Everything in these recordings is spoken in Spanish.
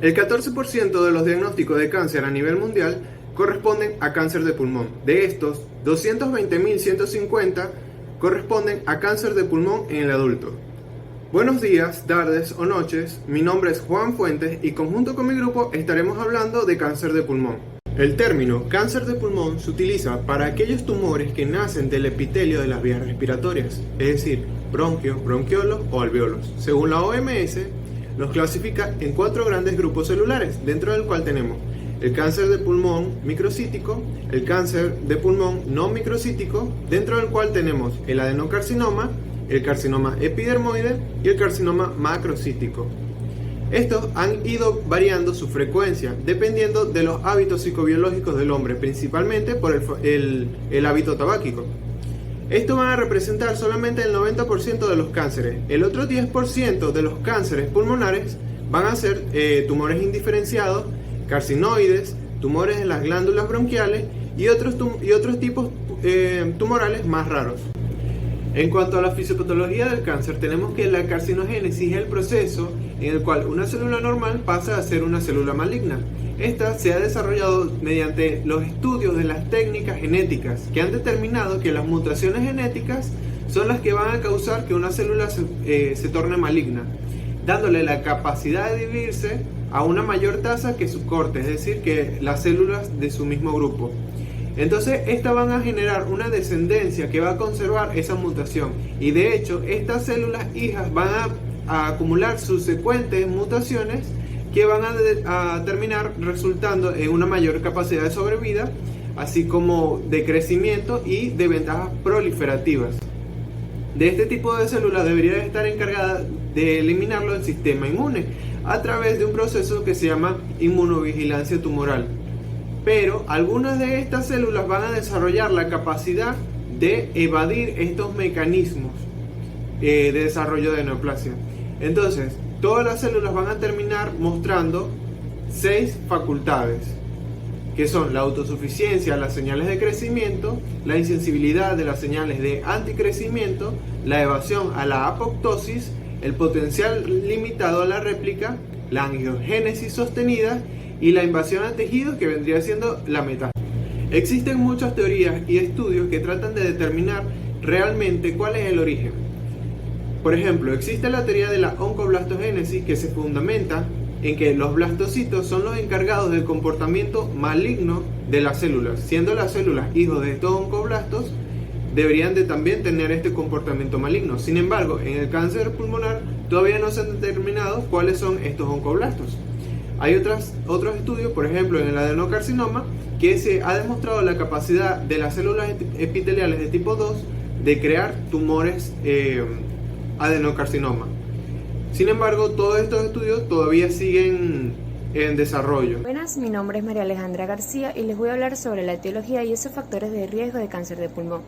El 14% de los diagnósticos de cáncer a nivel mundial corresponden a cáncer de pulmón. De estos, 220.150 corresponden a cáncer de pulmón en el adulto. Buenos días, tardes o noches, mi nombre es Juan Fuentes y conjunto con mi grupo estaremos hablando de cáncer de pulmón. El término cáncer de pulmón se utiliza para aquellos tumores que nacen del epitelio de las vías respiratorias, es decir, bronquios, bronquiolos o alvéolos. Según la OMS, los clasifica en 4 grandes grupos celulares, dentro del cual tenemos el cáncer de pulmón microcítico, el cáncer de pulmón no microcítico, dentro del cual tenemos el adenocarcinoma, el carcinoma epidermoide y el carcinoma macrocítico. Estos han ido variando su frecuencia dependiendo de los hábitos psicobiológicos del hombre, principalmente por el hábito tabáquico. Estos van a representar solamente el 90% de los cánceres. El otro 10% de los cánceres pulmonares van a ser tumores indiferenciados, carcinoides, tumores en las glándulas bronquiales y otros tipos tumorales más raros. En cuanto a la fisiopatología del cáncer, tenemos que la carcinogénesis es el proceso en el cual una célula normal pasa a ser una célula maligna. Esta se ha desarrollado mediante los estudios de las técnicas genéticas que han determinado que las mutaciones genéticas son las que van a causar que una célula se torne maligna, dándole la capacidad de dividirse a una mayor tasa que su corte, es decir, que las células de su mismo grupo. Entonces, estas van a generar una descendencia que va a conservar esa mutación y de hecho, estas células hijas van a acumular subsecuentes mutaciones que van a terminar resultando en una mayor capacidad de sobrevida, así como de crecimiento y de ventajas proliferativas. De este tipo de células debería estar encargada de eliminarlo el sistema inmune a través de un proceso que se llama inmunovigilancia tumoral. Pero algunas de estas células van a desarrollar la capacidad de evadir estos mecanismos de desarrollo de neoplasia. Entonces, todas las células van a terminar mostrando 6 facultades, que son la autosuficiencia a las señales de crecimiento, la insensibilidad de las señales de anticrecimiento, la evasión a la apoptosis, el potencial limitado a la réplica, la angiogénesis sostenida y la invasión a tejidos, que vendría siendo la metástasis. Existen muchas teorías y estudios que tratan de determinar realmente cuál es el origen. Por ejemplo, existe la teoría de la oncoblastogénesis, que se fundamenta en que los blastocitos son los encargados del comportamiento maligno de las células, siendo las células hijos de estos oncoblastos deberían de también tener este comportamiento maligno. Sin embargo, en el cáncer pulmonar todavía no se han determinado cuáles son estos oncoblastos. Hay otros estudios, por ejemplo en el adenocarcinoma, que se ha demostrado la capacidad de las células epiteliales de tipo 2 de crear tumores adenocarcinoma. Sin embargo, todos estos estudios todavía siguen en desarrollo. Buenas, mi nombre es María Alejandra García y les voy a hablar sobre la etiología y esos factores de riesgo de cáncer de pulmón.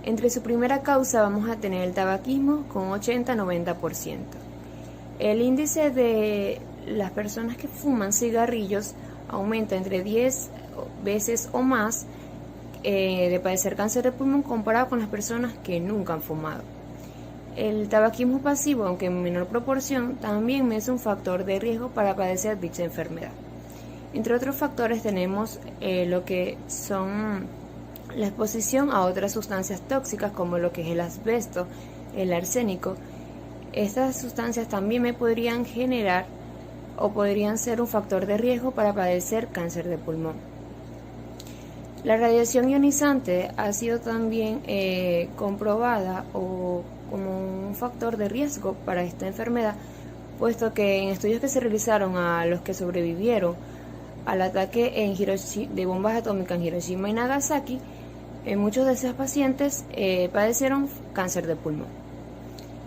Entre su primera causa vamos a tener el tabaquismo con 80-90%. El índice de las personas que fuman cigarrillos aumenta entre 10 veces o más de padecer cáncer de pulmón comparado con las personas que nunca han fumado. El tabaquismo pasivo, aunque en menor proporción, también es un factor de riesgo para padecer dicha enfermedad. Entre otros factores tenemos lo que son la exposición a otras sustancias tóxicas como lo que es el asbesto, el arsénico. Estas sustancias también me podrían generar o podrían ser un factor de riesgo para padecer cáncer de pulmón. La radiación ionizante ha sido también comprobada como un factor de riesgo para esta enfermedad, puesto que en estudios que se realizaron a los que sobrevivieron al ataque de bombas atómicas en Hiroshima y Nagasaki, muchos de esos pacientes padecieron cáncer de pulmón.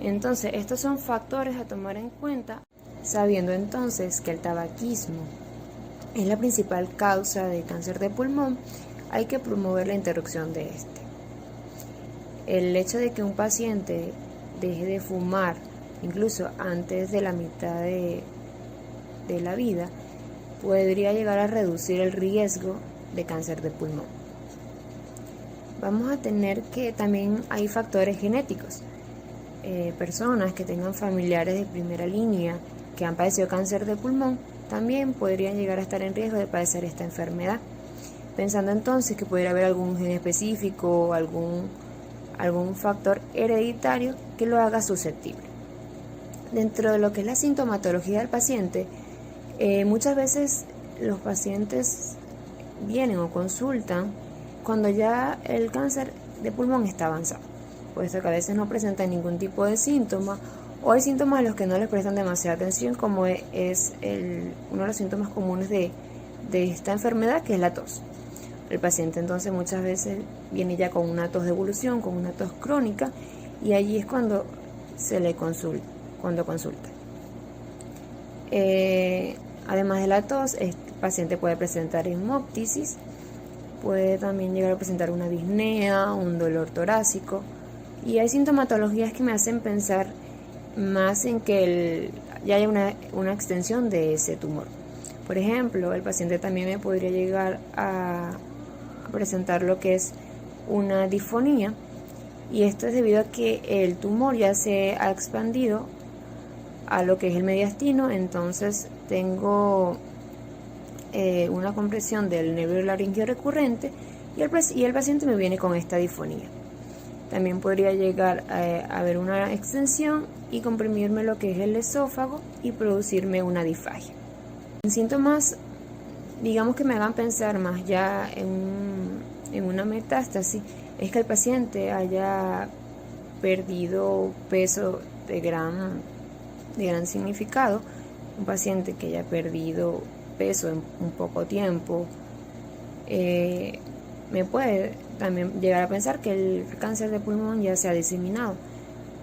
Entonces, estos son factores a tomar en cuenta. Sabiendo entonces que el tabaquismo es la principal causa de cáncer de pulmón, hay que promover la interrupción de este. El hecho de que un paciente deje de fumar incluso antes de la mitad de la vida podría llegar a reducir el riesgo de cáncer de pulmón. Vamos a tener que también hay factores genéticos. Personas que tengan familiares de primera línea que han padecido cáncer de pulmón también podrían llegar a estar en riesgo de padecer esta enfermedad. Pensando entonces que pudiera haber algún gen específico o algún factor hereditario que lo haga susceptible. Dentro de lo que es la sintomatología del paciente, muchas veces los pacientes vienen o consultan cuando ya el cáncer de pulmón está avanzado, puesto que a veces no presentan ningún tipo de síntoma o hay síntomas a los que no les prestan demasiada atención, como es uno de los síntomas comunes de esta enfermedad, que es la tos. El paciente entonces muchas veces viene ya con una tos de evolución, con una tos crónica, y allí es cuando se le consulta. Además de la tos, el paciente puede presentar hemoptisis, puede también llegar a presentar una disnea, un dolor torácico, y hay sintomatologías que me hacen pensar más en que ya haya una extensión de ese tumor. Por ejemplo, el paciente también me podría llegar a presentar lo que es una disfonía, y esto es debido a que el tumor ya se ha expandido a lo que es el mediastino, entonces tengo una compresión del nervio laringio recurrente y el paciente me viene con esta disfonía. También podría llegar a haber una extensión y comprimirme lo que es el esófago y producirme una disfagia. En síntomas, digamos, que me hagan pensar más ya en una metástasis, es que el paciente haya perdido peso de gran significado, un paciente que haya perdido peso en un poco tiempo. Me puede también llegar a pensar que el cáncer de pulmón ya se ha diseminado,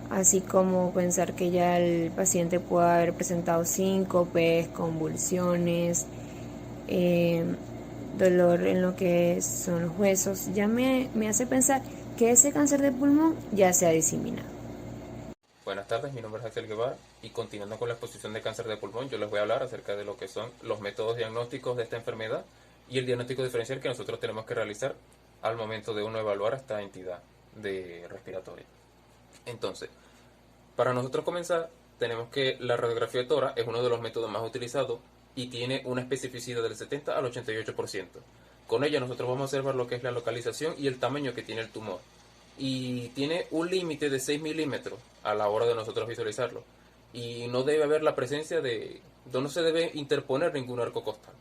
así como pensar que ya el paciente puede haber presentado síncopes, convulsiones, dolor en lo que son los huesos. Ya me hace pensar que ese cáncer de pulmón ya se ha diseminado. Buenas tardes, mi nombre es Axel Guevara y continuando con la exposición de cáncer de pulmón, yo les voy a hablar acerca de lo que son los métodos diagnósticos de esta enfermedad y el diagnóstico diferencial que nosotros tenemos que realizar al momento de uno evaluar a esta entidad respiratoria. Entonces, para nosotros comenzar, tenemos que la radiografía de tórax es uno de los métodos más utilizados y tiene una especificidad del 70 al 88%. Con ella nosotros vamos a observar lo que es la localización y el tamaño que tiene el tumor. Y tiene un límite de 6 milímetros a la hora de nosotros visualizarlo. Y no debe haber la presencia no se debe interponer ningún arco costal.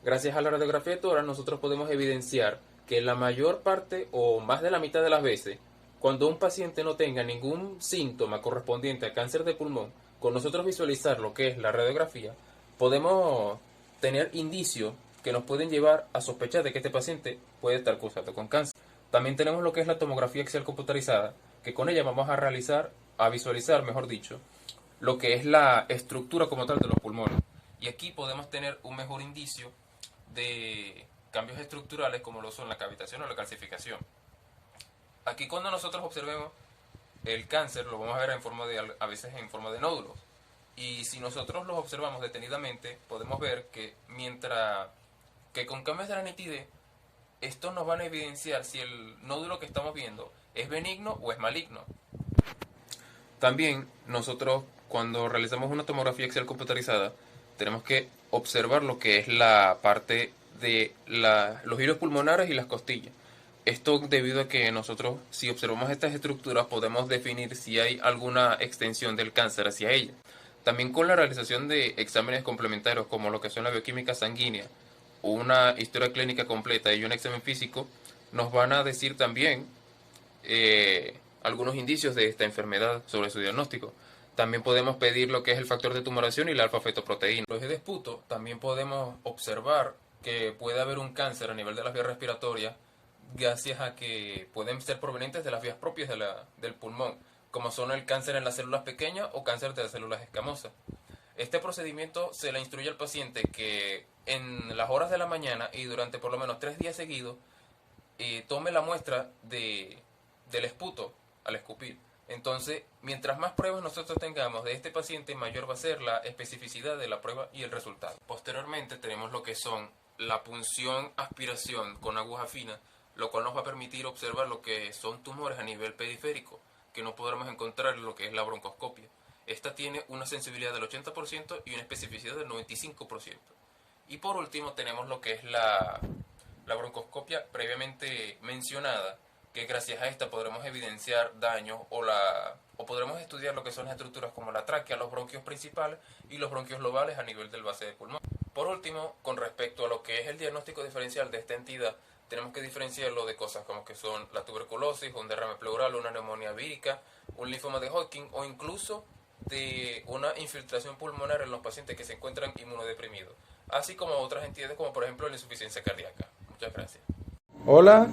Gracias a la radiografía de tórax nosotros podemos evidenciar que la mayor parte o más de la mitad de las veces, cuando un paciente no tenga ningún síntoma correspondiente a cáncer de pulmón, con nosotros visualizar lo que es la radiografía, podemos tener indicios que nos pueden llevar a sospechar de que este paciente puede estar cursando con cáncer. También tenemos lo que es la tomografía axial computarizada, que con ella vamos a visualizar, mejor dicho, lo que es la estructura como tal de los pulmones. Y aquí podemos tener un mejor indicio de cambios estructurales como lo son la cavitación o la calcificación. Aquí cuando nosotros observemos el cáncer lo vamos a ver a veces en forma de nódulos. Y si nosotros los observamos detenidamente, podemos ver que mientras que con cambios de la nitidez, estos nos van a evidenciar si el nódulo que estamos viendo es benigno o es maligno. También nosotros cuando realizamos una tomografía axial computarizada tenemos que observar lo que es la parte de los hilos pulmonares y las costillas. Esto debido a que nosotros, si observamos estas estructuras, podemos definir si hay alguna extensión del cáncer hacia ella. También con la realización de exámenes complementarios como lo que son la bioquímica sanguínea, una historia clínica completa y un examen físico, nos van a decir también algunos indicios de esta enfermedad sobre su diagnóstico. También podemos pedir lo que es el factor de tumoración y la alfa-fetoproteína. Los de esputo también podemos observar que puede haber un cáncer a nivel de las vías respiratorias gracias a que pueden ser provenientes de las vías propias del pulmón, como son el cáncer en las células pequeñas o cáncer de las células escamosas. Este procedimiento se le instruye al paciente que en las horas de la mañana y durante por lo menos 3 días seguidos tome la muestra del esputo al escupir. Entonces, mientras más pruebas nosotros tengamos de este paciente, mayor va a ser la especificidad de la prueba y el resultado. Posteriormente tenemos lo que son la punción aspiración con aguja fina, lo cual nos va a permitir observar lo que son tumores a nivel periférico, que no podremos encontrar en lo que es la broncoscopia. Esta tiene una sensibilidad del 80% y una especificidad del 95%. Y por último tenemos lo que es la broncoscopia previamente mencionada, que gracias a esta podremos evidenciar daños o podremos estudiar lo que son las estructuras como la tráquea, los bronquios principales y los bronquios lobales a nivel del base del pulmón. Por último, con respecto a lo que es el diagnóstico diferencial de esta entidad, tenemos que diferenciarlo de cosas como que son la tuberculosis, un derrame pleural, una neumonía vírica, un linfoma de Hodgkin o incluso de una infiltración pulmonar en los pacientes que se encuentran inmunodeprimidos, así como otras entidades como por ejemplo la insuficiencia cardíaca. Muchas gracias. Hola,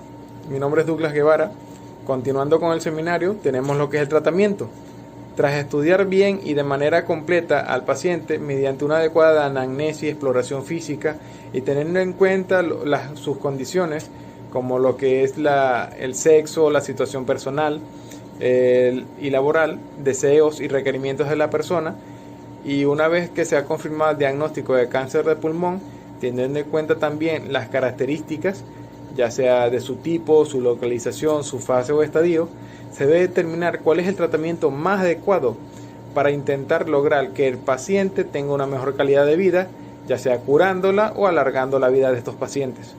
mi nombre es Douglas Guevara. Continuando con el seminario, tenemos lo que es el tratamiento. Tras estudiar bien y de manera completa al paciente mediante una adecuada anamnesis, exploración física y teniendo en cuenta sus condiciones, como lo que es el sexo, la situación personal y laboral, deseos y requerimientos de la persona, y una vez que se ha confirmado el diagnóstico de cáncer de pulmón, teniendo en cuenta también las características, ya sea de su tipo, su localización, su fase o estadio, se debe determinar cuál es el tratamiento más adecuado para intentar lograr que el paciente tenga una mejor calidad de vida, ya sea curándola o alargando la vida de estos pacientes.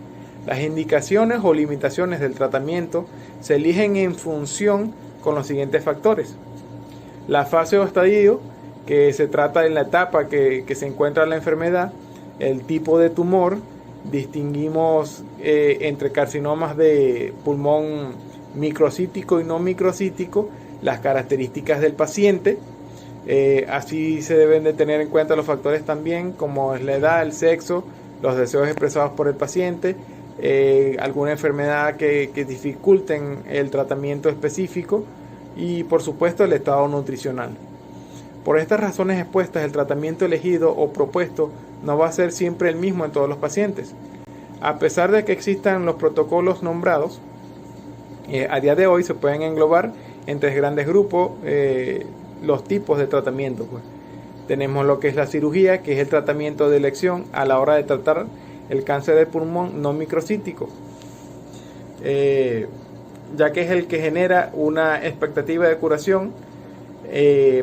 Las indicaciones o limitaciones del tratamiento se eligen en función con los siguientes factores: la fase o estadio, que se trata en la etapa que se encuentra la enfermedad, el tipo de tumor, distinguimos entre carcinomas de pulmón microcítico y no microcítico, las características del paciente, así se deben de tener en cuenta los factores también como es la edad, el sexo, los deseos expresados por el paciente, alguna enfermedad que dificulten el tratamiento específico y por supuesto el estado nutricional. Por estas razones expuestas, el tratamiento elegido o propuesto no va a ser siempre el mismo en todos los pacientes. A pesar de que existan los protocolos nombrados, a día de hoy se pueden englobar en tres grandes grupos los tipos de tratamiento. Tenemos lo que es la cirugía, que es el tratamiento de elección a la hora de tratar el cáncer de pulmón no microcítico, ya que es el que genera una expectativa de curación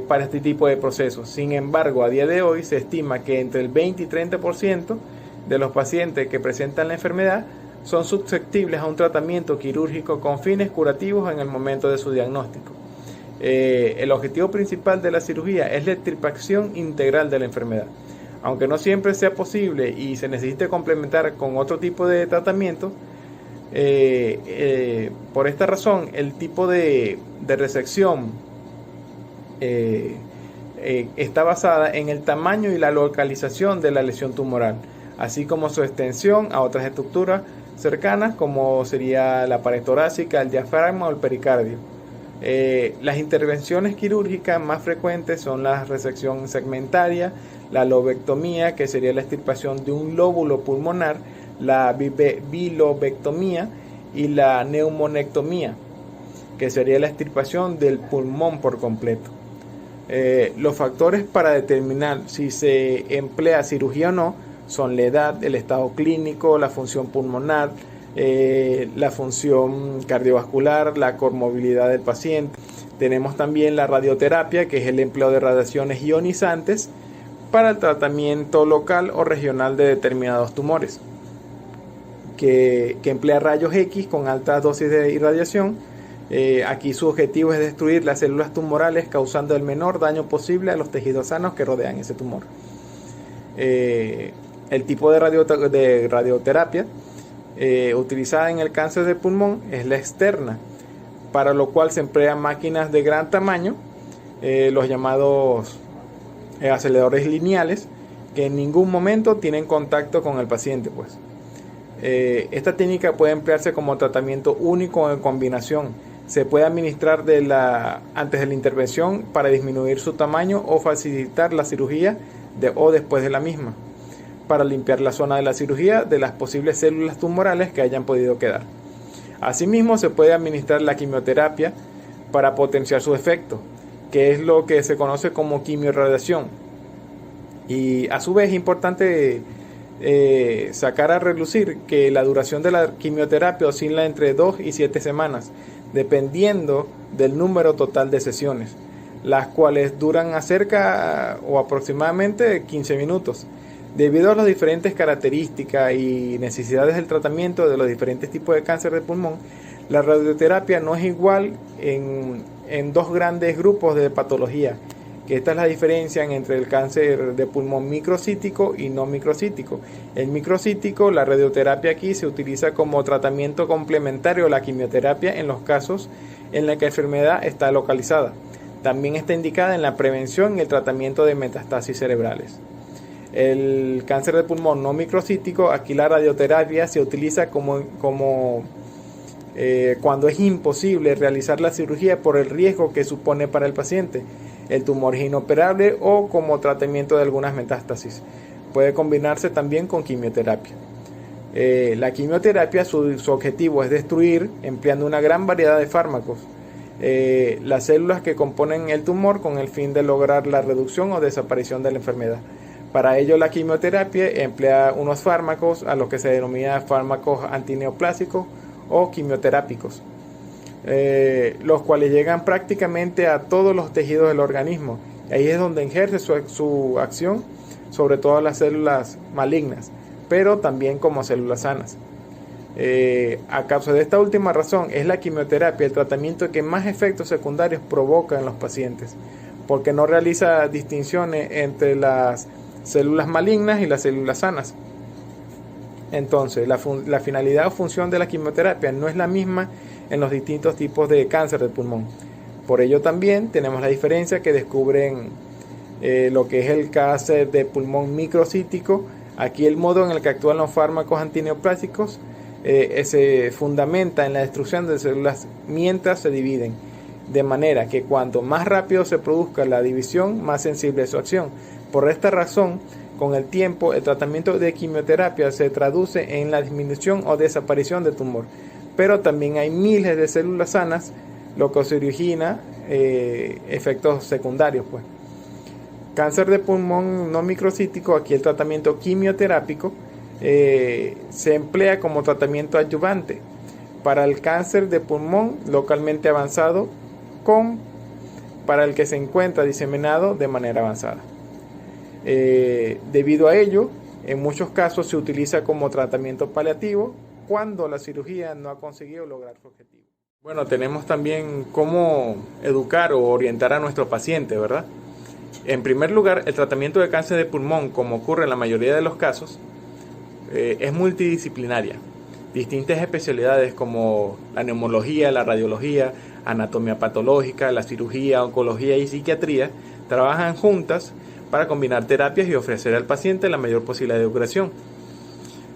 para este tipo de procesos. Sin embargo, a día de hoy se estima que entre el 20 y 30% de los pacientes que presentan la enfermedad son susceptibles a un tratamiento quirúrgico con fines curativos en el momento de su diagnóstico. El objetivo principal de la cirugía es la extirpación integral de la enfermedad. Aunque no siempre sea posible y se necesite complementar con otro tipo de tratamiento, por esta razón el tipo de resección está basada en el tamaño y la localización de la lesión tumoral, así como su extensión a otras estructuras cercanas como sería la pared torácica, el diafragma o el pericardio. Las intervenciones quirúrgicas más frecuentes son la resección segmentaria, la lobectomía, que sería la extirpación de un lóbulo pulmonar, la bilobectomía y la neumonectomía, que sería la extirpación del pulmón por completo. Los factores para determinar si se emplea cirugía o no son la edad, el estado clínico, la función pulmonar, la función cardiovascular, la comorbilidad del paciente. Tenemos también la radioterapia, que es el empleo de radiaciones ionizantes para el tratamiento local o regional de determinados tumores, que emplea rayos X con altas dosis de irradiación. Aquí su objetivo es destruir las células tumorales causando el menor daño posible a los tejidos sanos que rodean ese tumor. El tipo de radioterapia utilizada en el cáncer de pulmón es la externa, para lo cual se emplean máquinas de gran tamaño, los llamados aceleradores lineales, que en ningún momento tienen contacto con el paciente. Esta técnica puede emplearse como tratamiento único o en combinación. Se puede administrar antes de la intervención para disminuir su tamaño o facilitar la cirugía o después de la misma, para limpiar la zona de la cirugía de las posibles células tumorales que hayan podido quedar. Asimismo, se puede administrar la quimioterapia para potenciar su efecto, que es lo que se conoce como quimiorradiación. Y a su vez es importante sacar a relucir que la duración de la quimioterapia oscila entre 2 y 7 semanas, dependiendo del número total de sesiones. las cuales duran acerca o aproximadamente 15 minutos. Debido a las diferentes características y necesidades del tratamiento de los diferentes tipos de cáncer de pulmón, la radioterapia no es igual en dos grandes grupos de patología, que esta es la diferencia entre el cáncer de pulmón microcítico y no microcítico. El microcítico, la radioterapia aquí se utiliza como tratamiento complementario a la quimioterapia en los casos en los que la enfermedad está localizada. También está indicada en la prevención y el tratamiento de metastasis cerebrales. El cáncer de pulmón no microcítico, aquí la radioterapia se utiliza cuando es imposible realizar la cirugía por el riesgo que supone para el paciente. El tumor es inoperable o como tratamiento de algunas metástasis. Puede combinarse también con quimioterapia. La quimioterapia, su objetivo es destruir, empleando una gran variedad de fármacos, las células que componen el tumor con el fin de lograr la reducción o desaparición de la enfermedad. Para ello, la quimioterapia emplea unos fármacos a los que se denomina fármacos antineoplásicos o quimioterápicos, los cuales llegan prácticamente a todos los tejidos del organismo. Ahí es donde ejerce su acción sobre todas las células malignas, pero también como células sanas. A causa de esta última razón, es la quimioterapia el tratamiento que más efectos secundarios provoca en los pacientes, porque no realiza distinciones entre las células malignas y las células sanas. Entonces, la finalidad o función de la quimioterapia no es la misma en los distintos tipos de cáncer de pulmón. Por ello también tenemos la diferencia que descubren lo que es el cáncer de pulmón microcítico. Aquí el modo en el que actúan los fármacos antineoplásicos se fundamenta en la destrucción de células mientras se dividen, de manera que cuanto más rápido se produzca la división, más sensible es su acción. Por esta razón, con el tiempo, el tratamiento de quimioterapia se traduce en la disminución o desaparición del tumor, pero también hay miles de células sanas, lo que se origina efectos secundarios. Cáncer de pulmón no microcítico, aquí el tratamiento quimioterápico se emplea como tratamiento adyuvante para el cáncer de pulmón localmente avanzado para el que se encuentra diseminado de manera avanzada. Debido a ello, en muchos casos se utiliza como tratamiento paliativo cuando la cirugía no ha conseguido lograr su objetivo. Bueno, tenemos también cómo educar o orientar a nuestro paciente, ¿verdad? En primer lugar, el tratamiento de cáncer de pulmón, como ocurre en la mayoría de los casos, es multidisciplinaria. Distintas especialidades como la neumología, la radiología, anatomía patológica, la cirugía, oncología y psiquiatría trabajan juntas para combinar terapias y ofrecer al paciente la mayor posibilidad de curación.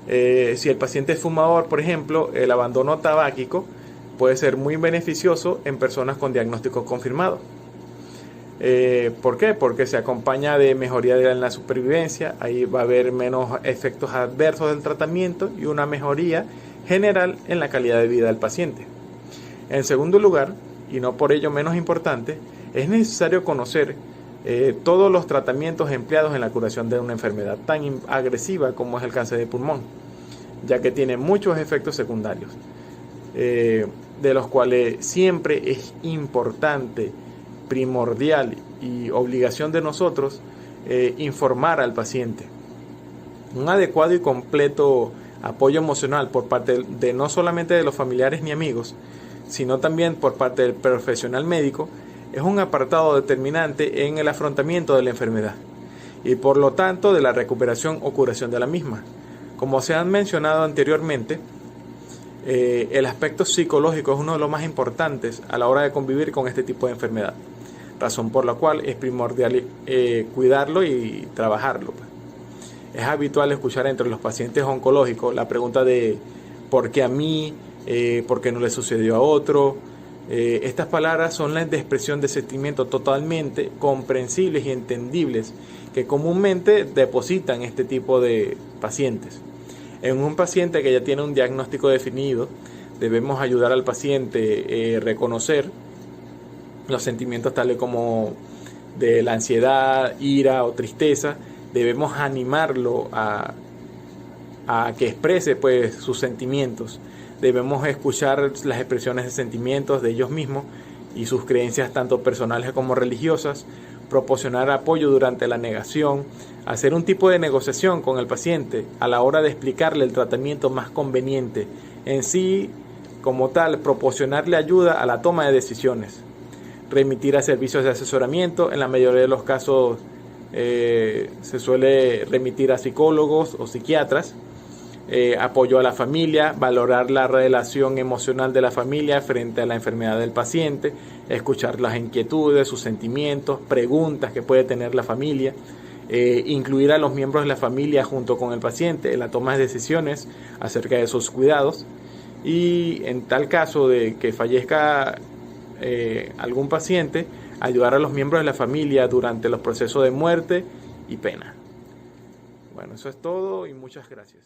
Si el paciente es fumador, por ejemplo, el abandono tabáquico puede ser muy beneficioso en personas con diagnóstico confirmado. ¿Por qué? Porque se acompaña de mejoría en la supervivencia, ahí va a haber menos efectos adversos del tratamiento y una mejoría general en la calidad de vida del paciente. En segundo lugar, y no por ello menos importante, es necesario conocer todos los tratamientos empleados en la curación de una enfermedad tan agresiva como es el cáncer de pulmón, ya que tiene muchos efectos secundarios, de los cuales siempre es importante, primordial y obligación de nosotros informar al paciente. Un adecuado y completo apoyo emocional por parte de no solamente de los familiares ni amigos, sino también por parte del profesional médico, es un apartado determinante en el afrontamiento de la enfermedad y por lo tanto de la recuperación o curación de la misma. Como se han mencionado anteriormente, el aspecto psicológico es uno de los más importantes a la hora de convivir con este tipo de enfermedad, razón por la cual es primordial cuidarlo y trabajarlo. Es habitual escuchar entre los pacientes oncológicos la pregunta de ¿por qué a mí? ¿Por qué no le sucedió a otro? Estas palabras son la expresión de sentimientos totalmente comprensibles y entendibles que comúnmente depositan este tipo de pacientes. En un paciente que ya tiene un diagnóstico definido, debemos ayudar al paciente a reconocer los sentimientos tales como de la ansiedad, ira o tristeza. Debemos animarlo a que exprese pues sus sentimientos. Debemos escuchar las expresiones de sentimientos de ellos mismos y sus creencias tanto personales como religiosas, proporcionar apoyo durante la negación, hacer un tipo de negociación con el paciente a la hora de explicarle el tratamiento más conveniente, en sí, como tal, proporcionarle ayuda a la toma de decisiones, remitir a servicios de asesoramiento, en la mayoría de los casos se suele remitir a psicólogos o psiquiatras, apoyo a la familia, valorar la relación emocional de la familia frente a la enfermedad del paciente, escuchar las inquietudes, sus sentimientos, preguntas que puede tener la familia, incluir a los miembros de la familia junto con el paciente en la toma de decisiones acerca de sus cuidados, y en tal caso de que fallezca algún paciente, ayudar a los miembros de la familia durante los procesos de muerte y pena. Bueno, eso es todo y muchas gracias.